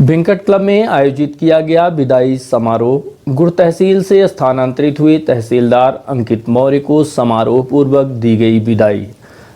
Venkat club में आयोजित किया गया विदाई समारोह। गुड़ तहसील से स्थानांतरित हुए तहसीलदार अंकित मौर्य को समारोह पूर्वक दी गई विदाई।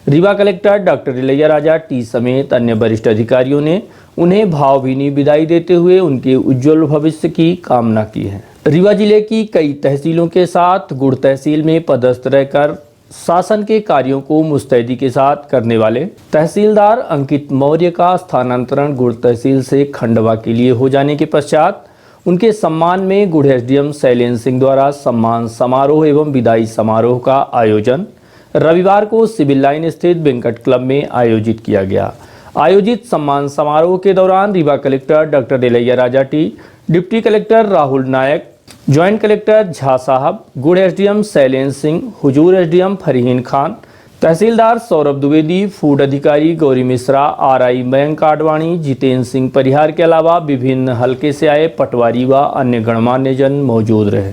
Rewa collector doctor Ilaiyaraaja T समेत अन्य वरिष्ठ अधिकारियों ने उन्हें भावभीनी विदाई देते हुए उनके उज्जवल भविष्य की कामना की है। रीवा जिले की कई तहसीलों के साथ गुड़ तहसील में पदस्थ रहकर शासन के कार्यों को मुस्तैदी के साथ करने वाले तहसीलदार अंकित मौर्य का स्थानांतरण गुड़ तहसील से खंडवा के लिए हो जाने के पश्चात उनके सम्मान में गुड़ एसडीएम शैलेंद्र सिंह द्वारा सम्मान समारोह एवं विदाई समारोह का आयोजन रविवार को सिविल लाइन स्थित वेंकट क्लब में आयोजित किया गया। आयोजित सम्मान समारोह के दौरान Rewa collector doctor Ilaiyaraaja T, deputy collector Rahul Nayak, joint collector Jha साहब, गुड़ एसडीएम शैलेंद्र सिंह, हुजूर एसडीएम फरहीन खान, तहसीलदार सौरभ द्विवेदी, फूड अधिकारी गौरी मिश्रा, आरआई मयंक आडवाणी, जितेंद्र सिंह परिहार के अलावा विभिन्न हलके से आए पटवारी व अन्य गणमान्य जन मौजूद रहे।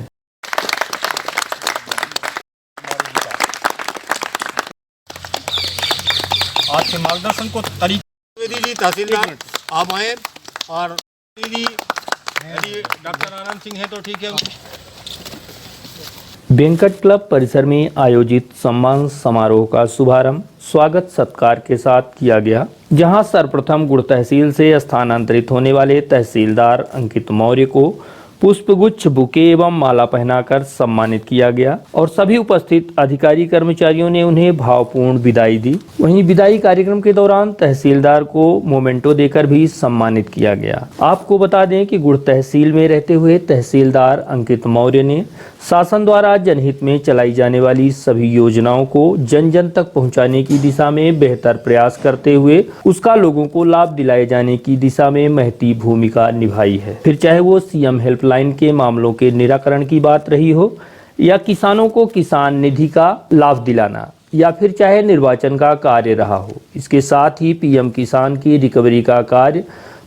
आज के मार्गदर्शन को तरीके तहसीलदार आप आए और डॉक्टर आनंद सिंह है तो ठीक है। वेंकट क्लब परिसर में आयोजित सम्मान समारोह का शुभारंभ स्वागत सत्कार के साथ किया गया, जहां सर्वप्रथम गुड़ तहसील से स्थानांतरित होने वाले तहसीलदार अंकित मौर्य को पुष्पगुच्छ, बुके एवं माला पहनाकर सम्मानित किया गया और सभी उपस्थित अधिकारी कर्मचारियों ने उन्हें भावपूर्ण विदाई दी। वहीं विदाई कार्यक्रम के दौरान तहसीलदार को मोमेंटो देकर भी सम्मानित किया गया। आपको बता दें कि गुड़ तहसील में रहते हुए तहसीलदार अंकित मौर्य ने शासन द्वारा जनहित में चलाई जाने वाली सभी योजनाओं को जन जन तक पहुंचाने की दिशा में बेहतर प्रयास करते हुए उसका लोगों को लाभ दिलाए जाने की दिशा में महती भूमिका निभाई है। फिर चाहे वो सीएम हेल्पलाइन के मामलों के निराकरण की बात रही हो या किसानों को किसान निधि का लाभ दिलाना या फिर चाहे निर्वाचन का कार्य रहा हो। इसके साथ ही पीएम किसान की रिकवरी का कार्य,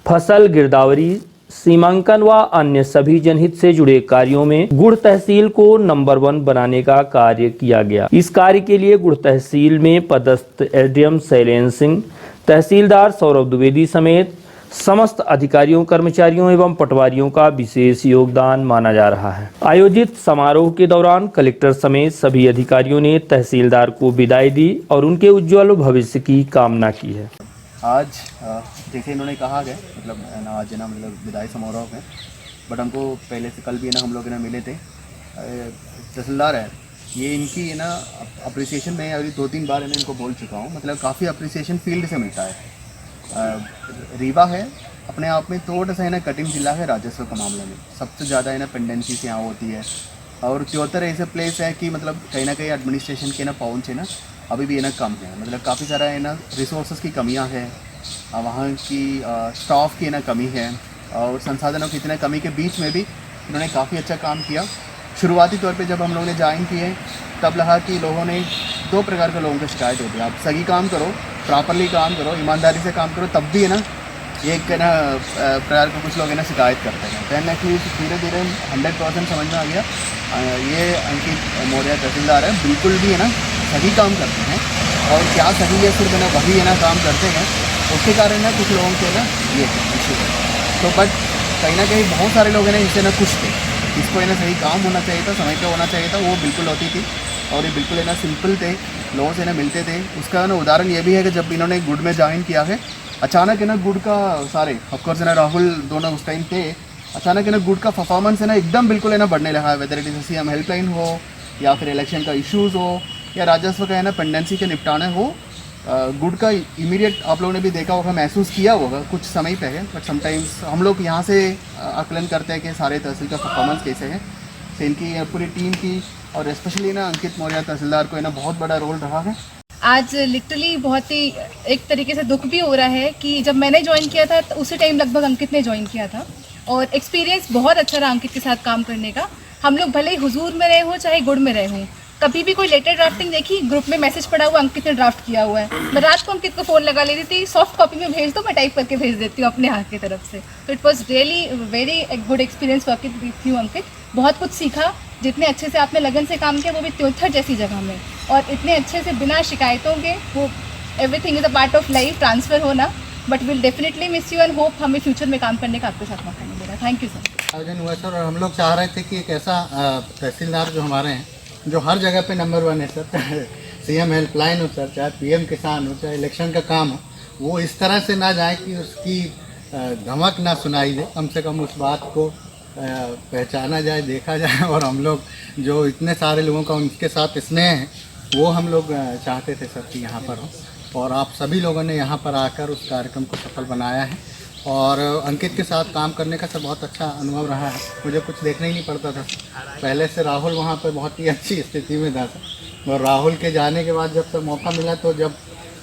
फसल गिरदावरी, सीमांकन व अन्य सभी जनहित से जुड़े कार्यों में गुड़ तहसील को नंबर 1 बनाने का कार्य किया गया। इस कार्य के लिए गुड़ तहसील में पदस्थ एसडीएम शैलेंद्र सिंह, तहसीलदार सौरभ द्विवेदी समेत समस्त अधिकारियों, कर्मचारियों एवं पटवारियों का विशेष योगदान माना जा रहा है। आयोजित समारोह के दौरान कलेक्टर समेत सभी अधिकारियों ने तहसीलदार को विदाई दी और उनके उज्जवल भविष्य की कामना की है। आज जैसे इन्होंने कहा गया आज है ना विदाई समारोह है, बट हमको पहले से कल भी है ना हम लोग ना मिले थे। तहसीलदार है ये इनकी है ना अप्रिसिएशन में अभी 2-3 बार है ना इनको बोल चुका हूँ, मतलब काफ़ी अप्रिसिएशन फील्ड से मिलता है। रीवा है अपने आप में थोड़ा सा है ना कठिन जिला है राजस्व के मामले में, सबसे ज़्यादा है ना पेंडेंसी से यहाँ होती है और त्योतर ऐसे प्लेस है कि मतलब कहीं ना कहीं एडमिनिस्ट्रेशन के ना पहुँच है ना अभी भी है ना कम है, मतलब काफ़ी सारा है ना रिसोर्सेज की कमियां है, वहाँ की स्टाफ की है ना कमी है और संसाधनों की इतने कमी के बीच में भी इन्होंने काफ़ी अच्छा काम किया। शुरुआती तौर पे जब हम लोगों ने ज्वाइन किए तब लगा कि लोगों ने 2 प्रकार के लोगों की शिकायत होती है, आप सही काम करो, प्रॉपरली काम करो, ईमानदारी से काम करो, तब भी है ना एक है ना प्रकार के कुछ लोग है ना शिकायत करते हैं। दैन एक्चुअली धीरे धीरे 100% समझ में आ गया ये अंकित मौर्य तहसीलदार है बिल्कुल भी है ना सही काम करते हैं और क्या सही है सिर्फ है ना वही है ना काम करते हैं, उसके कारण ना कुछ लोगों के ना ये इशू है। तो बट कहीं ना कहीं बहुत सारे लोग हैं ना इससे ना खुश थे, इसको है ना सही काम होना चाहिए था, समय पे होना चाहिए था, वो बिल्कुल होती थी और ये बिल्कुल है ना सिंपल थे, लोगों से ना मिलते थे। उसका ना उदाहरण ये भी है कि जब इन्होंने गुड़ में ज्वाइन किया है अचानक है ना गुड़ का सारे ऑफकोर्स है ना राहुल दोनों उस टाइम थे, अचानक है ना गुड़ का परफॉर्मेंस है ना एकदम बिल्कुल है ना बढ़ने लगा है, whether it is CM helpline हो या फिर इलेक्शन का इश्यूज़ हो या राजस्व का है ना पेंडेंसी के निपटाने हो, गुड़ का इमीडिएट आप लोगों ने भी देखा होगा, महसूस किया होगा कुछ समय पे है, बट समटाइम्स हम लोग यहाँ से आकलन करते हैं कि सारे तहसील का परफॉर्मेंस कैसे है। तो इनकी पूरी टीम की और स्पेशली ना अंकित मौर्य तहसीलदार को है ना बहुत बड़ा रोल रहा है। आज लिटरली बहुत ही एक तरीके से दुख भी हो रहा है कि जब मैंने ज्वाइन किया था तो उसी टाइम लगभग अंकित ने ज्वाइन किया था और एक्सपीरियंस बहुत अच्छा रहा अंकित के साथ काम करने का। हम लोग भले ही हुजूर में रहे हों चाहे गुड़ में रहे हों, कभी भी कोई लेटर ड्राफ्टिंग देखी, ग्रुप में मैसेज पड़ा हुआ अंकित ने ड्राफ्ट किया हुआ है, मैं रात को अंकित को फ़ोन लगा लेती थी, सॉफ्ट कॉपी में भेज दो, मैं टाइप करके भेज देती हूँ अपने हाथ की तरफ से। तो it was really very good experience working with you Ankit. बहुत कुछ सीखा, जितने अच्छे से आपने लगन से काम किया वो भी त्योथर जैसी जगह में, और इतने अच्छे से बिना शिकायतों के वो everything is a part of life, transfer होना but will definitely miss you and hope हमें फ्यूचर में काम करने का आपके साथ मौका मिलेगा। Thank you sir. आयोजन हुआ सर, और हम लोग चाह रहे थे कि एक ऐसा तहसीलदार जो हमारे हैं, जो हर जगह पे नंबर 1 है सर, सीएम हेल्पलाइन हो सर, चाहे पीएम किसान हो, चाहे इलेक्शन का काम हो, वो इस तरह से ना जाए कि उसकी धमक ना सुनाई दे। कम से कम उस बात को पहचाना जाए, देखा जाए, और हम लोग जो इतने सारे लोगों का उनके साथ स्नेह है, वो हम लोग चाहते थे सर कि यहाँ पर हो, और आप सभी लोगों ने यहाँ पर आकर उस कार्यक्रम को सफल बनाया है। और अंकित के साथ काम करने का सर बहुत अच्छा अनुभव रहा है। मुझे कुछ देखना ही नहीं पड़ता था, पहले से राहुल वहाँ पर बहुत ही अच्छी स्थिति में था सर, और राहुल के जाने के बाद जब सर मौका मिला तो जब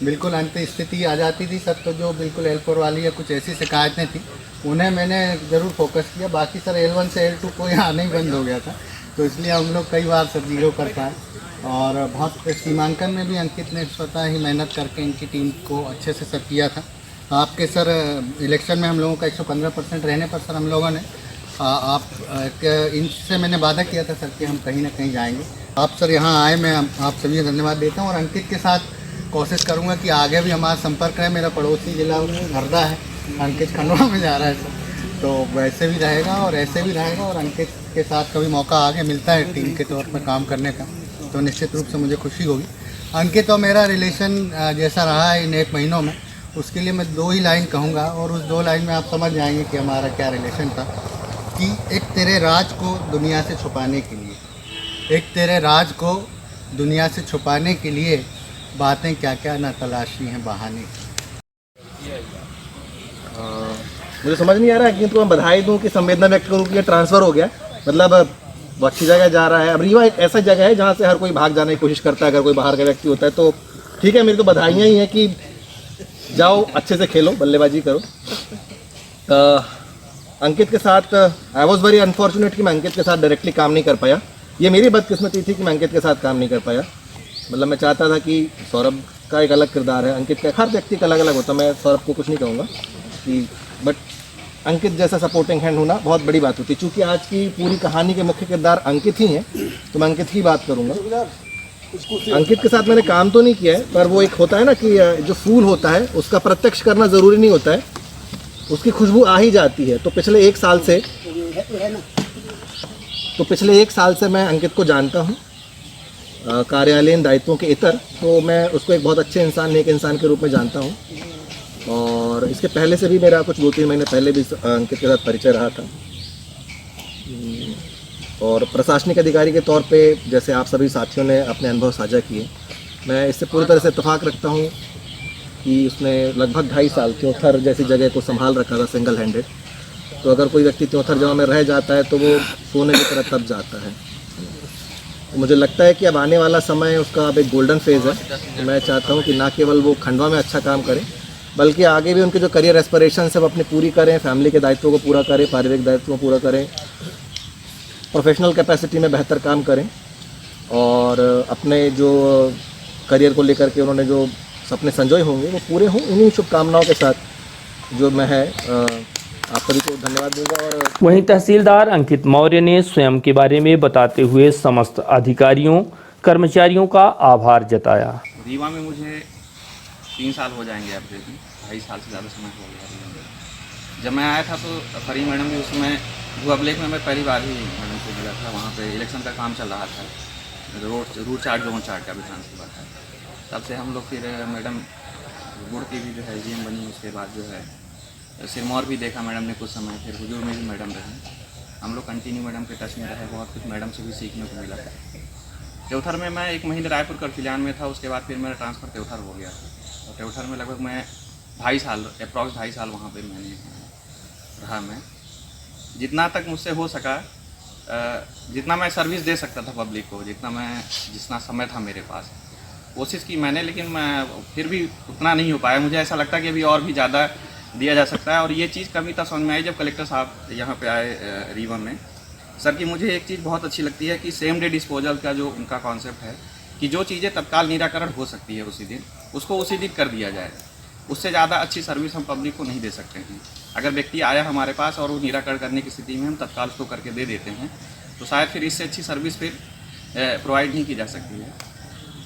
बिल्कुल अंत स्थिति आ जाती थी सर, तो जो बिल्कुल L4 वाली या कुछ ऐसी शिकायतें थी उन्हें मैंने ज़रूर फोकस किया। बाकी सर L1 से L2 कोई आना ही बंद हो गया था, तो इसलिए हम लोग कई बार सर 0 कर पाए। और बहुत सीमांकन में भी अंकित ने स्वतः ही मेहनत करके इनकी टीम को अच्छे से सर किया था। आपके सर इलेक्शन में हम लोगों का 115% रहने पर सर हम लोगों ने इनसे मैंने वादा किया था सर कि हम कहीं ना कहीं जाएंगे। आप सर यहाँ आए, मैं आप सभी को धन्यवाद देता हूँ, और अंकित के साथ कोशिश करूँगा कि आगे भी हमारा संपर्क रहे। मेरा पड़ोसी जिला हरदा है, अंकित खंडवा में जा रहा है सर, तो वैसे भी रहेगा और ऐसे भी रहेगा। और अंकित के साथ कभी मौका आगे मिलता है टीम के तौर पर काम करने का, तो निश्चित रूप से मुझे खुशी होगी। अंकित और मेरा रिलेशन जैसा रहा है इन 1 महीनों में, उसके लिए मैं 2 ही लाइन कहूँगा, और उस 2 लाइन में आप समझ जाएंगे कि हमारा क्या रिलेशन था। कि एक तेरे राज को दुनिया से छुपाने के लिए, एक तेरे राज को दुनिया से छुपाने के लिए बातें क्या क्या ना तलाशी हैं बहाने की। मुझे समझ नहीं आ रहा है कि तो मैं बधाई दूं कि संवेदना व्यक्त करूं कि ये ट्रांसफ़र हो गया, मतलब वो अच्छी जगह जा रहा है। अब रीवा एक ऐसा जगह है जहाँ से हर कोई भाग जाने की कोशिश करता है, अगर कोई बाहर का व्यक्ति होता है तो ठीक है। मेरी तो बधाइयाँ ही हैं कि जाओ अच्छे से खेलो, बल्लेबाजी करो। अंकित के साथ आई वॉज वेरी अनफॉर्चुनेट कि मैं अंकित के साथ डायरेक्टली काम नहीं कर पाया। ये मेरी बदकिस्मती थी कि मैं अंकित के साथ काम नहीं कर पाया। मतलब मैं चाहता था कि सौरभ का एक अलग किरदार है, अंकित का, हर व्यक्ति का अलग अलग होता है। मैं सौरभ को कुछ नहीं कहूँगा कि, बट अंकित जैसा सपोर्टिंग हैंड होना बहुत बड़ी बात होती है। चूँकि आज की पूरी कहानी के मुख्य किरदार अंकित ही हैं, तो मैं अंकित की बात करूँगा। अंकित के साथ मैंने काम तो नहीं किया है, पर वो एक होता है ना कि जो फूल होता है उसका प्रत्यक्ष करना ज़रूरी नहीं होता है, उसकी खुशबू आ ही जाती है। तो पिछले 1 साल से मैं अंकित को जानता हूँ, कार्यालयीन दायित्वों के इतर, तो मैं उसको एक बहुत अच्छे इंसान, नेक इंसान के रूप में जानता हूँ। और इसके पहले से भी मेरा कुछ 2-3 महीने पहले भी अंकित के साथ परिचय रहा था। और प्रशासनिक अधिकारी के तौर पे जैसे आप सभी साथियों ने अपने अनुभव साझा किए, मैं इससे पूरी तरह से इत्तेफाक रखता हूँ कि उसने लगभग 2.5 साल त्योंथर जैसी जगह को संभाल रखा था सिंगल हैंडेड। तो अगर कोई व्यक्ति त्योंथर जगह में रह जाता है तो वो सोने की तरह तब जाता है। तो मुझे लगता है कि अब आने वाला समय उसका अब एक गोल्डन फेज़ है। तो मैं चाहता हूँ कि ना केवल वो खंडवा में अच्छा काम करें, बल्कि आगे भी उनके जो करियर एस्पिरेशन है वो अपनी पूरी करें, फैमिली के दायित्वों को पूरा करें, पारिवारिक दायित्वों को पूरा करें, प्रोफेशनल कैपेसिटी में बेहतर काम करें, और अपने जो करियर को लेकर के उन्होंने जो सपने संजोए होंगे वो पूरे हों। इन्हीं शुभकामनाओं के साथ जो मैं है आप सभी को धन्यवाद दूंगा। और वहीं तहसीलदार अंकित मौर्य ने स्वयं के बारे में बताते हुए समस्त अधिकारियों कर्मचारियों का आभार जताया। रीवा में मुझे 3 साल हो जाएंगे अप्रैल में, 2.5 साल से ज़्यादा समय हो गया। जब मैं आया था तो फरी मैडम भी उस समय भुआब्लेक में मैं पहली बार ही मैडम से मिला था। वहाँ पे इलेक्शन का काम चल रहा था, रूट चार्ट जोन चार्ट का विधानसभा था। तब से हम लोग फिर मैडम गुड़ की भी जो है GM बनी, उसके बाद जो है सिरमौर भी देखा मैडम ने कुछ समय, फिर हुजूर में भी मैडम रहे। हम लोग कंटिन्यू मैडम के टच में रहे, बहुत कुछ मैडम से भी सीखने को मिला था। त्योथर में मैं 1 महीने रायपुर करफिलियान में था, उसके बाद फिर मेरा ट्रांसफ़र त्योथर हो गया था। और त्योथर में लगभग मैं 2.5 साल, अप्रॉक्स 2.5 साल वहाँ पे मैंने रहा। मैं जितना तक मुझसे हो सका, जितना मैं सर्विस दे सकता था पब्लिक को, जितना समय था मेरे पास, कोशिश की मैंने, लेकिन मैं फिर भी उतना नहीं हो पाया। मुझे ऐसा लगता है कि अभी और भी ज़्यादा दिया जा सकता है। और ये चीज़ कभी तक समझ में आई जब कलेक्टर साहब यहाँ पे आए रीवा में। सर की मुझे एक चीज़ बहुत अच्छी लगती है कि सेम डे डिस्पोजल का जो उनका कॉन्सेप्ट है कि जो चीज़ें तत्काल निराकरण हो सकती है उसी दिन, उसको उसी दिन कर दिया जाए। उससे ज़्यादा अच्छी सर्विस हम पब्लिक को नहीं दे सकते हैं। अगर व्यक्ति आया हमारे पास और वो निराकरण करने की स्थिति में हम तत्काल उसको करके दे देते हैं, तो शायद फिर इससे अच्छी सर्विस फिर प्रोवाइड नहीं की जा सकती है।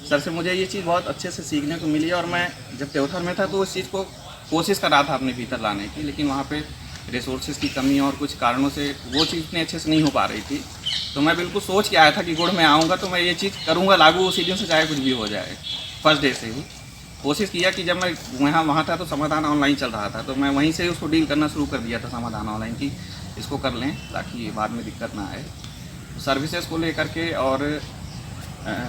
सर से मुझे ये चीज़ बहुत अच्छे से सीखने को मिली। और मैं जब त्योथर में था तो उस चीज़ को कोशिश कर रहा था अपने भीतर लाने की, लेकिन वहाँ पे रिसोर्सेज की कमी और कुछ कारणों से वो चीज़ इतने अच्छे से नहीं हो पा रही थी। तो मैं बिल्कुल सोच के आया था कि गुड़ में आऊँगा तो मैं ये चीज़ करूँगा लागू उसी दिन से, चाहे कुछ भी हो जाए। फर्स्ट डे से ही कोशिश किया कि जब मैं वहाँ था तो समाधान ऑनलाइन चल रहा था, तो मैं वहीं से उसको डील करना शुरू कर दिया था समाधान ऑनलाइन की, इसको कर लें ताकि बाद में दिक्कत ना आए। सर्विसेज को लेकर के और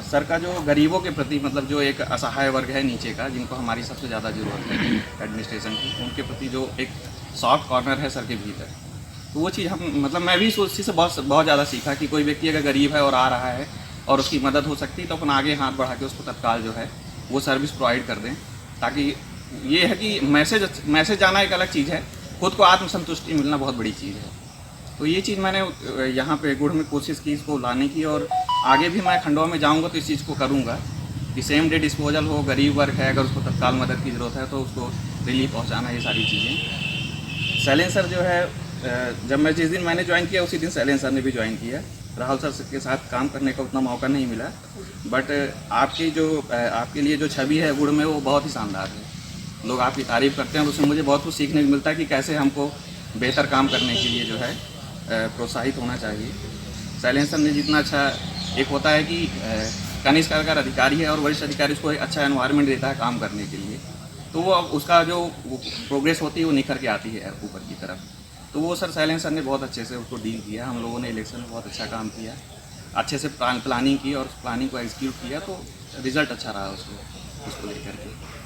सर का जो गरीबों के प्रति, मतलब जो एक असहाय वर्ग है नीचे का, जिनको हमारी सबसे ज़्यादा ज़रूरत है एडमिनिस्ट्रेशन की, उनके प्रति जो एक सॉफ्ट कॉर्नर है सर के भीतर, तो वो चीज़ हम, मतलब मैं भी उसी से बहुत ज़्यादा सीखा कि कोई व्यक्ति अगर गरीब है और आ रहा है और उसकी मदद हो सकती है तो अपन आगे हाथ बढ़ा के उसको तत्काल जो है वो सर्विस प्रोवाइड कर दें, ताकि ये है कि मैसेज आना एक अलग चीज़ है, खुद को आत्मसंतुष्टि मिलना बहुत बड़ी चीज़ है। तो ये चीज़ मैंने यहाँ पे गुड़ में कोशिश की इसको लाने की, और आगे भी मैं खंडवा में जाऊँगा तो इस चीज़ को करूँगा कि सेम डे डिस्पोजल हो, गरीब वर्ग है अगर उसको तत्काल मदद की ज़रूरत है तो उसको रिलीफ पहुँचाना, ये सारी चीज़ें। सैलेंसर जो है, जब मैं जिस दिन मैंने ज्वाइन किया उसी दिन सैलेंसर ने भी ज्वाइन किया। राहुल सर के साथ काम करने का उतना मौका नहीं मिला, बट आपके लिए जो छवि है गुड़ में वो बहुत ही शानदार है। लोग आपकी तारीफ़ करते हैं और उसमें मुझे बहुत कुछ सीखने को मिलता है कि कैसे हमको बेहतर काम करने के लिए जो है प्रोत्साहित होना चाहिए। सैलेंसर ने जितना अच्छा, एक होता है कि कनिष्ठ अगर अधिकारी है और वरिष्ठ अधिकारी उसको एक अच्छा एनवायरनमेंट देता है काम करने के लिए, तो वो उसका जो प्रोग्रेस होती है वो निखर के आती है ऊपर की तरफ। तो वो सर सैलेंसर ने बहुत अच्छे से उसको डील किया। हम लोगों ने इलेक्शन में बहुत अच्छा काम किया, अच्छे से प्लानिंग की और उस प्लानिंग को एग्जीक्यूट किया, तो रिज़ल्ट अच्छा रहा उसको लेकर के।